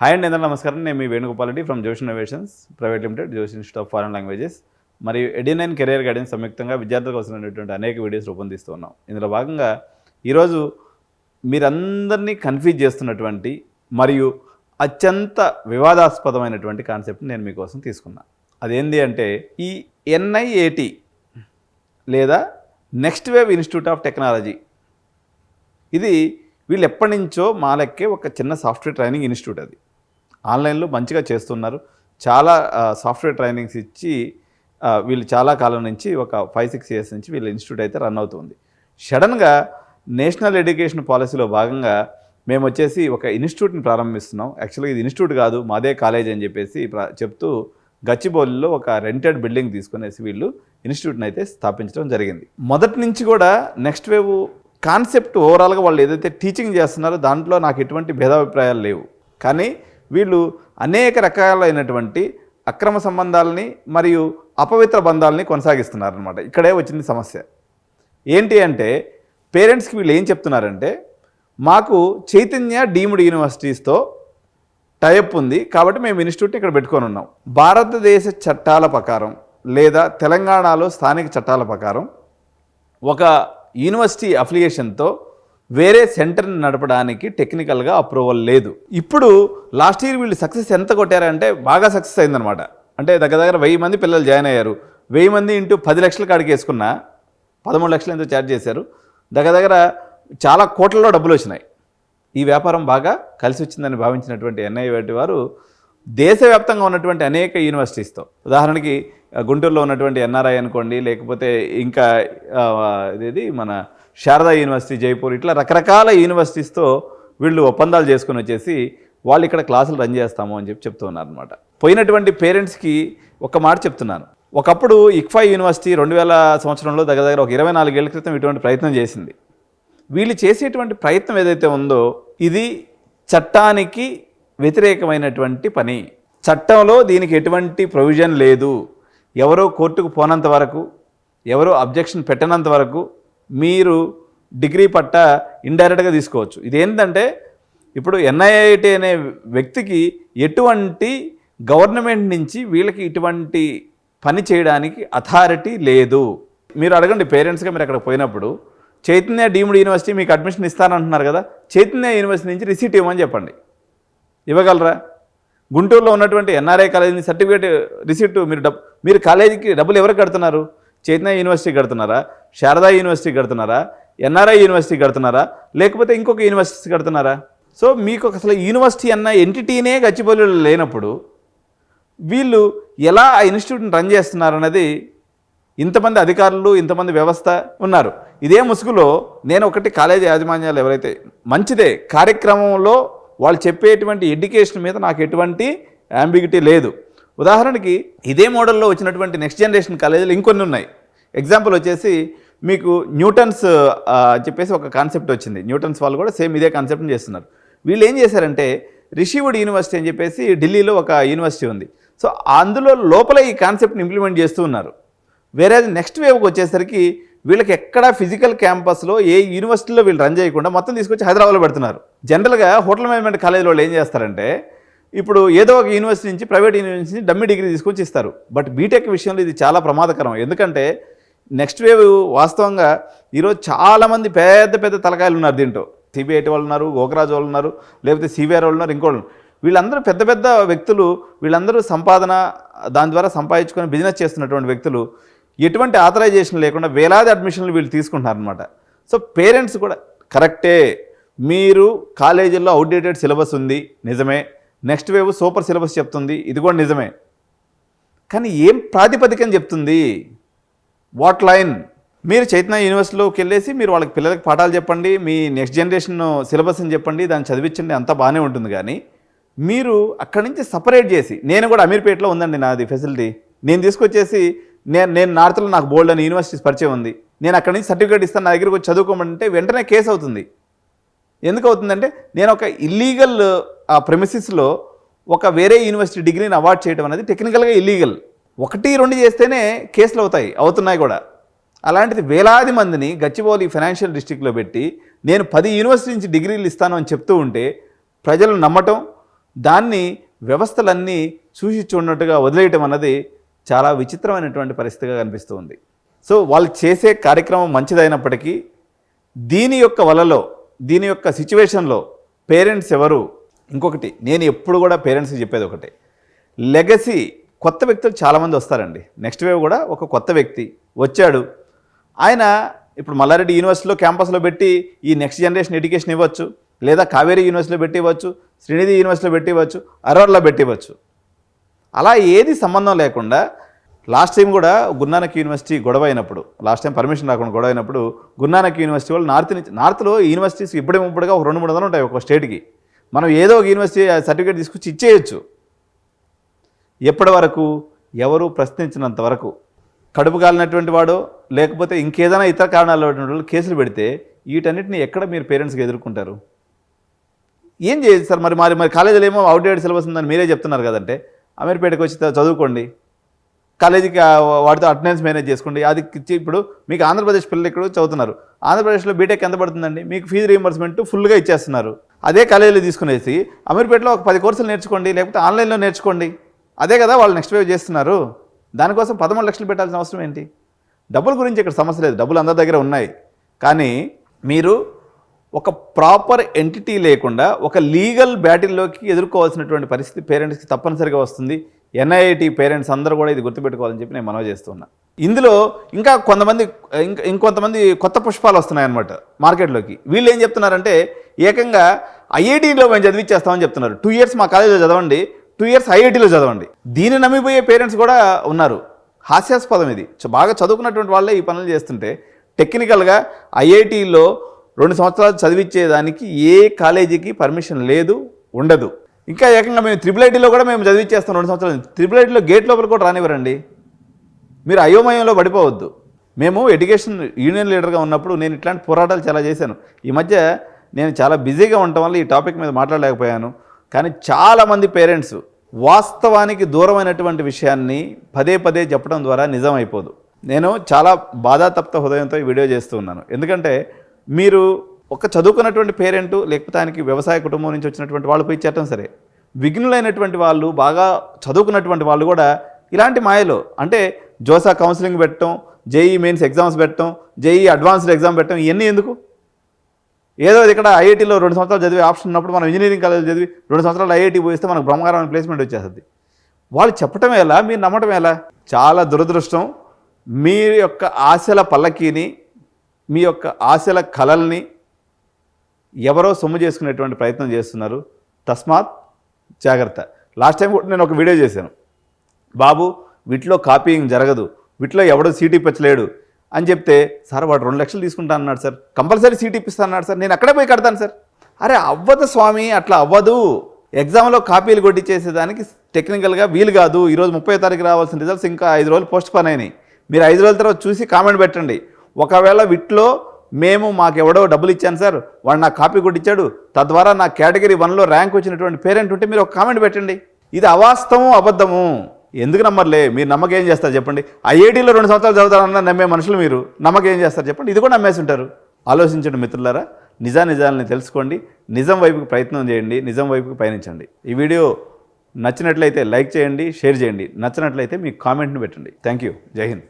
Hi అండి, అందరూ నమస్కారం. నేను మీ వేణుగోపాల్ రెడ్డి ఫ్రమ్ జోష్ ఇన్నోవేషన్స్ ప్రైవేట్ లిమిటెడ్, జోష్ ఇన్స్టిట్యూట్ ఆఫ్ ఫారెన్ లాంగ్వేజెస్ మరియు ఎడినైన్ కెరియర్ గైడెన్స్ సంయుక్తంగా విద్యార్థులకు అవసరమైనటువంటి అనేక వీడియోస్ రూపొందిస్తూ ఉన్నాం. ఇందులో భాగంగా ఈరోజు మీరందరినీ కన్ఫ్యూజ్ చేస్తున్నటువంటి మరియు అత్యంత వివాదాస్పదమైనటువంటి కాన్సెప్ట్ని నేను మీకోసం తీసుకున్నా. అదేంటి అంటే ఈ NIAT లేదా next wave institute of technology, ఇది వీళ్ళు ఎప్పటి నుంచో మా లెక్కే ఒక చిన్న సాఫ్ట్వేర్ ట్రైనింగ్ ఇన్స్టిట్యూట్. అది ఆన్లైన్లో మంచిగా చేస్తున్నారు. చాలా సాఫ్ట్వేర్ ట్రైనింగ్స్ ఇచ్చి వీళ్ళు చాలా కాలం నుంచి ఒక 5-6 ఇయర్స్ నుంచి వీళ్ళ ఇన్స్టిట్యూట్ అయితే రన్ అవుతుంది. సడన్గా నేషనల్ ఎడ్యుకేషన్ పాలసీలో భాగంగా మేము వచ్చేసి ఒక ఇన్స్టిట్యూట్ని ప్రారంభిస్తున్నాం. యాక్చువల్గా ఇది ఇన్స్టిట్యూట్ కాదు, మాదే కాలేజ్ అని చెప్పేసి చెప్తూ గచ్చిబౌలిలో ఒక రెంటెడ్ బిల్డింగ్ తీసుకునేసి వీళ్ళు ఇన్స్టిట్యూట్ని అయితే స్థాపించడం జరిగింది. మొదటి నుంచి కూడా నెక్స్ట్ వేవ్ కాన్సెప్ట్ ఓవరాల్గా వాళ్ళు ఏదైతే టీచింగ్ చేస్తున్నారో దాంట్లో నాకు ఎటువంటి భేదాభిప్రాయాలు లేవు. కానీ వీళ్ళు అనేక రకాలైనటువంటి అక్రమ సంబంధాలని మరియు అపవిత్ర బంధాలని కొనసాగిస్తున్నారనమాట. ఇక్కడే వచ్చింది సమస్య. ఏంటి అంటే పేరెంట్స్కి వీళ్ళు ఏం చెప్తున్నారంటే, మాకు చైతన్య డీమ్డ్ యూనివర్సిటీస్తో టైఅప్ ఉంది కాబట్టి మేము ఇన్స్టిట్యూట్ని ఇక్కడ పెట్టుకొని ఉన్నాం. భారతదేశ చట్టాల ప్రకారం లేదా తెలంగాణలో స్థానిక చట్టాల ప్రకారం ఒక యూనివర్సిటీ అఫిలియేషన్తో వేరే సెంటర్ని నడపడానికి టెక్నికల్గా అప్రూవల్ లేదు. ఇప్పుడు లాస్ట్ ఇయర్ వీళ్ళు సక్సెస్ ఎంత కొట్టారంటే బాగా సక్సెస్ అయిందనమాట. అంటే దగ్గర 1000 మంది పిల్లలు జాయిన్ అయ్యారు. 1000 మంది ఇంటూ 10 లక్షల కాడికి వేసుకున్నా 13 లక్షలు ఎంతో ఛార్జ్ చేశారు. దగ్గర చాలా కోట్లలో డబ్బులు వచ్చినాయి. ఈ వ్యాపారం బాగా కలిసి వచ్చిందని భావించినటువంటి NIAT వారు దేశవ్యాప్తంగా ఉన్నటువంటి అనేక యూనివర్సిటీస్తో, ఉదాహరణకి గుంటూరులో ఉన్నటువంటి NRI అనుకోండి, లేకపోతే ఇంకా ఇదేది మన శారదా యూనివర్సిటీ జైపూర్, ఇట్లా రకరకాల యూనివర్సిటీస్తో వీళ్ళు ఒప్పందాలు చేసుకుని వచ్చేసి వాళ్ళు ఇక్కడ క్లాసులు రన్ చేస్తాము అని చెప్తూ ఉన్నారనమాట. పోయినటువంటి పేరెంట్స్కి ఒక మాట చెప్తున్నాను. ఒకప్పుడు ICFA యూనివర్సిటీ 2000 సంవత్సరంలో దగ్గర ఒక 24 ఏళ్ల క్రితం ఇటువంటి ప్రయత్నం చేసింది. వీళ్ళు చేసేటువంటి ప్రయత్నం ఏదైతే ఉందో ఇది చట్టానికి వ్యతిరేకమైనటువంటి పని. చట్టంలో దీనికి ఎటువంటి ప్రొవిజన్ లేదు. ఎవరో కోర్టుకు పోనంత వరకు, ఎవరో అబ్జెక్షన్ పెట్టనంత వరకు మీరు డిగ్రీ పట్ట ఇండైరెక్ట్గా తీసుకోవచ్చు. ఇదేంటంటే ఇప్పుడు NIAT అనే వ్యక్తికి ఎటువంటి గవర్నమెంట్ నుంచి వీళ్ళకి ఇటువంటి పని చేయడానికి అథారిటీ లేదు. మీరు అడగండి పేరెంట్స్గా, మీరు అక్కడ పోయినప్పుడు చైతన్య డీమ్డ్ యూనివర్సిటీ మీకు అడ్మిషన్ ఇస్తానంటున్నారు కదా, చైతన్య యూనివర్సిటీ నుంచి రిసీట్ ఇవ్వమని చెప్పండి, ఇవ్వగలరా? గుంటూరులో ఉన్నటువంటి NRI కాలేజీ సర్టిఫికేట్ రిసీట్ మీరు కాలేజీకి డబ్బులు ఎవరికి కడుతున్నారు? చైతన్య యూనివర్సిటీ కడుతున్నారా, శారదా యూనివర్సిటీ కడుతున్నారా, NRI యూనివర్సిటీ కడుతున్నారా, లేకపోతే ఇంకొక యూనివర్సిటీ కడుతున్నారా? సో మీకు అసలు యూనివర్సిటీ అన్న ఎంటిటీనే గచ్చిబౌలిలో లేనప్పుడు వీళ్ళు ఎలా ఆ ఇన్స్టిట్యూట్ని రన్ చేస్తున్నారన్నది, ఇంతమంది అధికారులు, ఇంతమంది వ్యవస్థ ఉన్నారు. ఇదే ముసుగులో నేను ఒకటి కాలేజీ యాజమాన్యాలు ఎవరైతే మంచిదే, కార్యక్రమంలో వాళ్ళు చెప్పేటువంటి ఎడ్యుకేషన్ మీద నాకు ఎటువంటి యాంబిగిటీ లేదు. ఉదాహరణకి ఇదే మోడల్లో వచ్చినటువంటి నెక్స్ట్ జనరేషన్ కాలేజీలు ఇంకొన్ని ఉన్నాయి. ఎగ్జాంపుల్ వచ్చేసి మీకు న్యూటన్స్ చెప్పేసి ఒక కాన్సెప్ట్ వచ్చింది. న్యూటన్స్ వాళ్ళు కూడా సేమ్ ఇదే కాన్సెప్ట్ని చేస్తున్నారు. వీళ్ళు ఏం చేశారంటే రిషీవుడ్ యూనివర్సిటీ అని చెప్పేసి ఢిల్లీలో ఒక యూనివర్సిటీ ఉంది. సో అందులో లోపల ఈ కాన్సెప్ట్ని ఇంప్లిమెంట్ చేస్తూ ఉన్నారు. వేరే నెక్స్ట్ వేవ్కి వచ్చేసరికి వీళ్ళకి ఎక్కడ ఫిజికల్ క్యాంపస్లో ఏ యూనివర్సిటీలో వీళ్ళు రన్ చేయకుండా మొత్తం తీసుకొచ్చి హైదరాబాద్లో పెడుతున్నారు. జనరల్గా హోటల్ మేనేజ్మెంట్ కాలేజీలో వాళ్ళు ఏం చేస్తారంటే ఇప్పుడు ఏదో ఒక యూనివర్సిటీ నుంచి, ప్రైవేట్ యూనివర్సిటీ నుంచి డమ్మీ డిగ్రీ తీసుకొచ్చి ఇస్తారు. బట్ బీటెక్ విషయంలో ఇది చాలా ప్రమాదకరం. ఎందుకంటే నెక్స్ట్ వేవ్ వాస్తవంగా ఈరోజు చాలామంది పెద్ద పెద్ద తలకాయలు ఉన్నారు దీంట్లో. CBIT వాళ్ళు ఉన్నారు, గోకరాజు వాళ్ళు ఉన్నారు, లేకపోతే CVR వాళ్ళు ఉన్నారు, ఇంకోళ్ళు. వీళ్ళందరూ పెద్ద పెద్ద వ్యక్తులు. వీళ్ళందరూ సంపాదన దాని ద్వారా సంపాదించుకొని బిజినెస్ చేస్తున్నటువంటి వ్యక్తులు. ఎటువంటి ఆథరైజేషన్ లేకుండా వేలాది అడ్మిషన్లు వీళ్ళు తీసుకుంటున్నారనమాట. సో పేరెంట్స్ కూడా కరెక్టే, మీరు కాలేజీల్లో అవుట్డేటెడ్ సిలబస్ ఉంది, నిజమే. నెక్స్ట్ వేవ్ సూపర్ సిలబస్ చెప్తుంది, ఇది కూడా నిజమే. కానీ ఏం ప్రాతిపదికని చెప్తుంది? What line? మీరు చైతన్య యూనివర్సిటీలోకి వెళ్ళేసి మీరు వాళ్ళకి పిల్లలకి పాఠాలు చెప్పండి, మీ నెక్స్ట్ జనరేషన్ సిలబస్ అని చెప్పండి, దాన్ని చదివించండి, అంతా బాగానే ఉంటుంది. కానీ మీరు అక్కడి నుంచి సపరేట్ చేసి, నేను కూడా అమీర్పేటలో ఉందండి నాది ఫెసిలిటీ, నేను తీసుకొచ్చేసి నేను నార్త్లో నాకు బోల్డ్ అని యూనివర్సిటీస్ పరిచయం ఉంది, నేను అక్కడి నుంచి సర్టిఫికేట్ ఇస్తాను, నా దగ్గరికి వచ్చి చదువుకోమంటే వెంటనే కేసు అవుతుంది. ఎందుకు అవుతుందంటే నేను ఒక ఇల్లీగల్ ప్రెమిసిస్లో ఒక వేరే యూనివర్సిటీ డిగ్రీని అవార్డ్ చేయడం అనేది టెక్నికల్గా ఇల్లీగల్. 1-2 చేస్తేనే కేసులు అవుతున్నాయి కూడా. అలాంటిది వేలాది మందిని గచ్చిబౌలి ఫైనాన్షియల్ డిస్ట్రిక్ట్లో పెట్టి నేను 10 యూనివర్సిటీ నుంచి డిగ్రీలు ఇస్తాను అని చెప్తూ ఉంటే ప్రజలు నమ్మటం, దాన్ని వ్యవస్థలన్నీ చూసి చూడనట్టుగా వదిలేయటం అన్నది చాలా విచిత్రమైనటువంటి పరిస్థితిగా కనిపిస్తూ ఉంది. సో వాళ్ళు చేసే కార్యక్రమం మంచిదైనప్పటికీ దీని యొక్క వలలో, దీని యొక్క సిచ్యువేషన్లో పేరెంట్స్ ఎవరు? ఇంకొకటి నేను ఎప్పుడు కూడా పేరెంట్స్కి చెప్పేది ఒకటే, లెగసీ కొత్త వ్యక్తులు చాలామంది వస్తారండి. నెక్స్ట్ వేవ్ కూడా ఒక కొత్త వ్యక్తి వచ్చాడు, ఆయన ఇప్పుడు మల్లారెడ్డి యూనివర్సిటీలో క్యాంపస్లో పెట్టి ఈ నెక్స్ట్ జనరేషన్ ఎడ్యుకేషన్ ఇవ్వచ్చు, లేదా కావేరీ యూనివర్సిటీలో పెట్టి ఇవ్వచ్చు, శ్రీనిధి యూనివర్సిటీలో పెట్టి ఇవ్వచ్చు, అరవర్లో పెట్టి ఇవ్వచ్చు. అలా ఏది సంబంధం లేకుండా లాస్ట్ టైం కూడా గురునానక్ యూనివర్సిటీ గొడవ అయినప్పుడు, లాస్ట్ టైం పర్మిషన్ రాకుండా గొడవ అయినప్పుడు గురునానక్ యూనివర్సిటీ వాళ్ళు నార్త్లో యూనివర్సిటీస్ ఇప్పుడుగా ఒక 200-300 ఉంటాయి ఒక స్టేట్కి. మనం ఏదో ఒక యూనివర్సిటీ సర్టిఫికేట్ తీసుకొచ్చి ఇచ్చేయచ్చు. ఎప్పటి వరకు? ఎవరు ప్రశ్నించినంత వరకు. కడుపు కాలినటువంటి వాడు లేకపోతే ఇంకేదైనా ఇతర కారణాలు వాళ్ళు కేసులు పెడితే వీటన్నిటిని ఎక్కడ మీరు పేరెంట్స్కి ఎదుర్కొంటారు? ఏం చేయదు సార్. మరి కాలేజీలో ఏమో అవుట్డేటెడ్ సిలబస్ ఉందని మీరే చెప్తున్నారు కదంటే, అమీర్పేటకి వచ్చి చదువుకోండి, కాలేజీకి వాటితో అటెండెన్స్ మేనేజ్ చేసుకోండి. అది ఇప్పుడు మీకు ఆంధ్రప్రదేశ్ పిల్లలు ఇక్కడ చదువుతున్నారు, ఆంధ్రప్రదేశ్లో బీటెక్ ఎంత పడుతుందండి? మీకు ఫీజు రీయింబర్స్మెంట్ ఫుల్గా ఇచ్చేస్తున్నారు. అదే కాలేజీలో తీసుకునేసి అమీర్పేటలో ఒక 10 కోర్సులు నేర్చుకోండి, లేకపోతే ఆన్లైన్లో నేర్చుకోండి. అదే కదా వాళ్ళు నెక్స్ట్ వేవ్ చేస్తున్నారు. దానికోసం 13 లక్షలు పెట్టాల్సిన అవసరం ఏంటి? డబ్బుల గురించి ఇక్కడ సమస్య లేదు, డబ్బులు అందరి దగ్గర ఉన్నాయి. కానీ మీరు ఒక ప్రాపర్ ఎంటిటీ లేకుండా ఒక లీగల్ బ్యాటిల్లోకి ఎదుర్కోవాల్సినటువంటి పరిస్థితి పేరెంట్స్కి తప్పనిసరిగా వస్తుంది. ఎన్ఐఐటి పేరెంట్స్ అందరూ కూడా ఇది గుర్తుపెట్టుకోవాలని చెప్పి నేను మనవి చేస్తున్నా. ఇందులో ఇంకా ఇంకొంతమంది కొత్త పుష్పాలు వస్తున్నాయన్నమాట మార్కెట్లోకి. వీళ్ళు ఏం చెప్తున్నారంటే ఏకంగా ఐఐటీలో మేము చదివిచ్చేస్తామని చెప్తున్నారు. 2 years మా కాలేజీలో చదవండి, 2 years ఐఐటీలో చదవండి. దీన్ని నమ్మిపోయే పేరెంట్స్ కూడా ఉన్నారు. హాస్యాస్పదం ఇది. బాగా చదువుకున్నటువంటి వాళ్ళే ఈ పనులు చేస్తుంటే టెక్నికల్గా ఐఐటీలో 2 సంవత్సరాలు చదివించేదానికి ఏ కాలేజీకి పర్మిషన్ లేదు, ఉండదు. ఇంకా ఏకంగా మేము IIITలో కూడా మేము చదివించేస్తాం 2 సంవత్సరాలు. IIITలో గేట్ లోపల కూడా రానివ్వరండి. మీరు అయోమయంలో పడిపోవద్దు. మేము ఎడ్యుకేషన్ యూనియన్ లీడర్గా ఉన్నప్పుడు నేను ఇట్లాంటి పోరాటాలు చాలా చేశాను. ఈ మధ్య నేను చాలా బిజీగా ఉండటం వల్ల ఈ టాపిక్ మీద మాట్లాడలేకపోయాను. కానీ చాలామంది పేరెంట్స్ వాస్తవానికి దూరమైనటువంటి విషయాన్ని పదే చెప్పడం ద్వారా నిజం అయిపోదు. నేను చాలా బాధాతప్త హృదయంతో ఈ వీడియో చేస్తూ ఉన్నాను. ఎందుకంటే మీరు ఒక చదువుకున్నటువంటి పేరెంటు లేకపోతే ఆయనకి వ్యవసాయ కుటుంబం నుంచి వచ్చినటువంటి వాళ్ళు పోయి చేరటం సరే, విఘ్నులైనటువంటి వాళ్ళు, బాగా చదువుకున్నటువంటి వాళ్ళు కూడా ఇలాంటి మాయలో, అంటే జోసా కౌన్సిలింగ్ పెట్టడం, జేఈ మెయిన్స్ ఎగ్జామ్స్ పెట్టడం, జేఈ అడ్వాన్స్డ్ ఎగ్జామ్ పెట్టడం, ఇవన్నీ ఎందుకు? ఏదో ఇక్కడ ఐఐటీలో 2 సంవత్సరాలు చదివే ఆప్షన్ ఉన్నప్పుడు మనం ఇంజనీరింగ్ కాలేజ్ చదివి 2 సంవత్సరాలు ఐఐటీ పోయిస్తే మనకు బ్రహ్మగారమైన ప్లేస్మెంట్ వచ్చేస్తుంది. వాళ్ళు చెప్పటం ఎలా, మీరు నమ్మటం ఎలా? చాలా దురదృష్టం. మీ యొక్క ఆశల పల్లకీని, మీ యొక్క ఆశల కలల్ని ఎవరో సొమ్ము చేసుకునేటువంటి ప్రయత్నం చేస్తున్నారు. తస్మాత్ జాగ్రత్త. లాస్ట్ టైం కూడా నేను ఒక వీడియో చేశాను. బాబు వీటిలో కాపీయింగ్ జరగదు, వీటిలో ఎవడో సీట్ ఇప్పించలేడు అని చెప్తే, సార్ వాడు 2 లక్షలు తీసుకుంటా అన్నాడు సార్, కంపల్సరీ సీట్ ఇప్పిస్తా అన్నాడు సార్, నేను అక్కడే పోయి కడతాను సార్. అరే అవ్వదు స్వామి, అట్లా అవ్వదు. ఎగ్జామ్లో కాపీలు కొట్టి చేసేదానికి టెక్నికల్గా వీలు కాదు. ఈరోజు 30వ తారీఖు రావాల్సిన రిజల్ట్స్ ఇంకా 5 రోజులు పోస్ట్ పోన్ అయినాయి. మీరు 5 రోజుల తర్వాత చూసి కామెంట్ పెట్టండి. ఒకవేళ వీటిలో మాకెవడో డబ్బులు ఇచ్చాను సార్, వాడు నాకు కాపీ కొట్టించాడు, తద్వారా నా కేటగిరీ 1లో ర్యాంక్ వచ్చినటువంటి పేరెంట్ ఉంటే మీరు ఒక కామెంట్ పెట్టండి. ఇది అవాస్తవం, అబద్ధము. ఎందుకు నమ్మర్లే? మీరు నమ్మకేం చేస్తారు చెప్పండి? ఐఐటీలో 2 సంవత్సరాలు చదువుతారన్న నమ్మే మనుషులు మీరు నమ్మకేం చేస్తారు చెప్పండి? ఇది కూడా నమ్మేసి ఉంటారు. ఆలోచించండి మిత్రులారా, నిజానిజాలని తెలుసుకోండి, నిజం వైపుకి ప్రయత్నం చేయండి, నిజం వైపుకి పయనించండి. ఈ వీడియో నచ్చినట్లయితే లైక్ చేయండి, షేర్ చేయండి, నచ్చినట్లయితే మీ కామెంట్ని పెట్టండి. Thank you. జై హింద్.